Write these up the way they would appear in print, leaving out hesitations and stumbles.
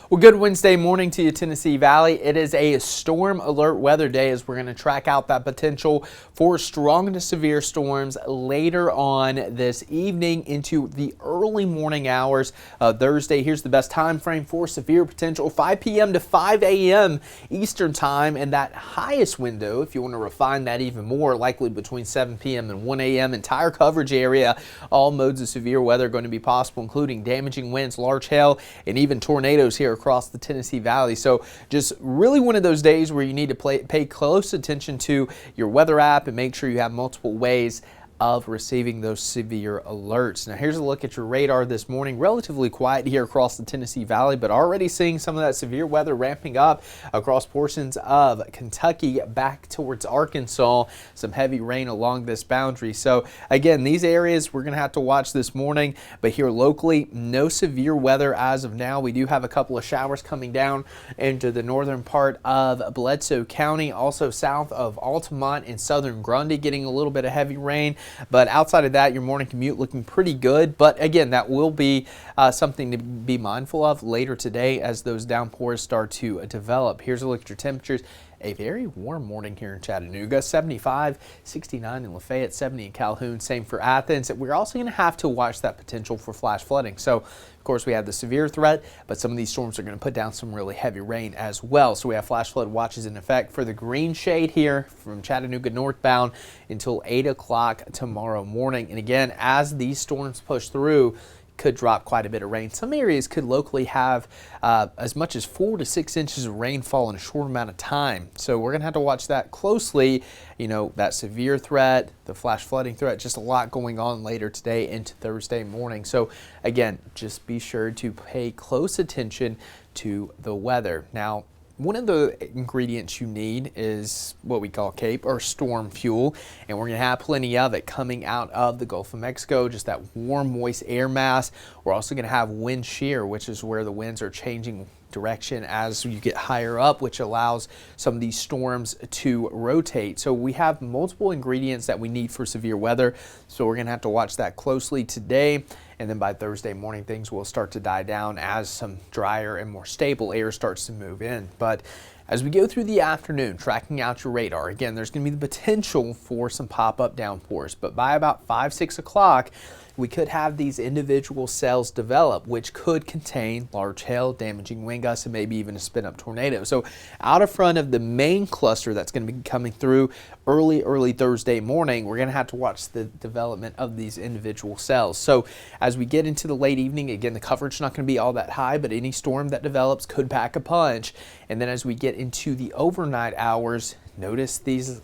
Well, good Wednesday morning to you, Tennessee Valley. It is a storm alert weather day as we're going to track out that potential for strong to severe storms later on this evening into the early morning hours of Thursday. Here's the best time frame for severe potential: 5 p.m. to 5 a.m. Eastern time, and that highest window, if you want to refine that even more, likely between 7 p.m. and 1 a.m. Entire coverage area, all modes of severe weather going to be possible, including damaging winds, large hail, and even tornadoes here across the Tennessee Valley. So just really one of those days where you need to pay close attention to your weather app and make sure you have multiple ways of receiving those severe alerts. Now here's a look at your radar this morning. Relatively quiet here across the Tennessee Valley, but already seeing some of that severe weather ramping up across portions of Kentucky back towards Arkansas. Some heavy rain along this boundary. So again, these areas we're going to have to watch this morning, but here locally, no severe weather as of now. We do have a couple of showers coming down into the northern part of Bledsoe County, also south of Altamont and southern Grundy, getting a little bit of heavy rain. But outside of that, your morning commute looking pretty good. But again, that will be something to be mindful of later today as those downpours start to develop. Here's a look at your temperatures. A very warm morning here in Chattanooga, 75, 69 in Lafayette, 70 in Calhoun, same for Athens. We're also going to have to watch that potential for flash flooding. So, of course, we have the severe threat, but some of these storms are going to put down some really heavy rain as well. So we have flash flood watches in effect for the green shade here from Chattanooga northbound until 8 o'clock tomorrow morning. And again, as these storms push through, could drop quite a bit of rain. Some areas could locally have as much as 4 to 6 inches of rainfall in a short amount of time. So we're going to have to watch that closely. You know, that severe threat, the flash flooding threat, just a lot going on later today into Thursday morning. So again, just be sure to pay close attention to the weather. Now, one of the ingredients you need is what we call CAPE, or storm fuel, and we're going to have plenty of it coming out of the Gulf of Mexico, just that warm, moist air mass. We're also going to have wind shear, which is where the winds are changing direction as you get higher up, which allows some of these storms to rotate. So we have multiple ingredients that we need for severe weather, so we're going to have to watch that closely today. And then by Thursday morning, things will start to die down as some drier and more stable air starts to move in. But as we go through the afternoon, tracking out your radar, again, there's going to be the potential for some pop-up downpours. But by about 5, 6 o'clock, we could have these individual cells develop, which could contain large hail, damaging wind gusts, and maybe even a spin-up tornado. So out of front of the main cluster that's going to be coming through early Thursday morning, we're going to have to watch the development of these individual cells. So as we get into the late evening, again, the coverage is not going to be all that high, but any storm that develops could pack a punch. And then as we get into the overnight hours, notice these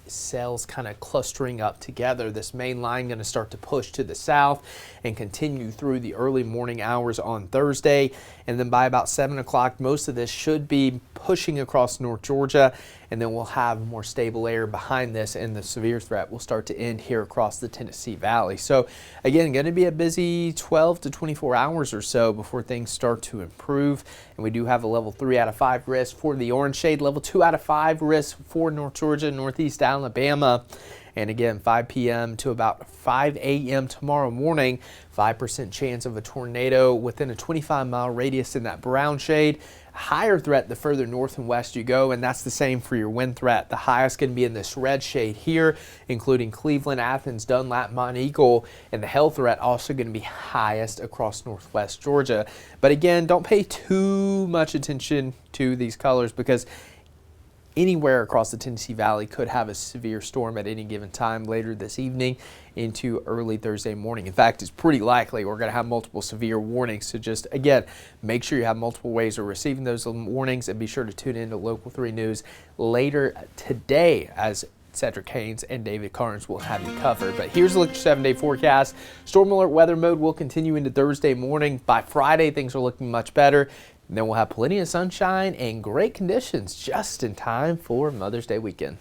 cells kind of clustering up together. This main line going to start to push to the south and continue through the early morning hours on Thursday. And then by about 7 o'clock, most of this should be pushing across North Georgia, and then we'll have more stable air behind this, and the severe threat will start to end here across the Tennessee Valley. So again, going to be a busy 12 to 24 hours or so before things start to improve. And we do have a level 3 out of 5 risk for the orange shade, level 2 out of 5 risk for North Georgia, Northeast Alabama. And again, 5 p.m. to about 5 a.m. tomorrow morning, 5% chance of a tornado within a 25-mile radius in that brown shade. Higher threat the further north and west you go, and that's the same for your wind threat. The highest going to be in this red shade here, including Cleveland, Athens, Dunlap, Monteagle, and the hail threat also going to be highest across northwest Georgia. But again, don't pay too much attention to these colors because anywhere across the Tennessee Valley could have a severe storm at any given time later this evening into early Thursday morning. In fact, it's pretty likely we're going to have multiple severe warnings. So just, again, make sure you have multiple ways of receiving those warnings, and be sure to tune in to Local 3 News later today as Cedric Haynes and David Carnes will have you covered. But here's a look at your 7-day forecast. Storm alert weather mode will continue into Thursday morning. By Friday, things are looking much better. And then we'll have plenty of sunshine and great conditions just in time for Mother's Day weekend.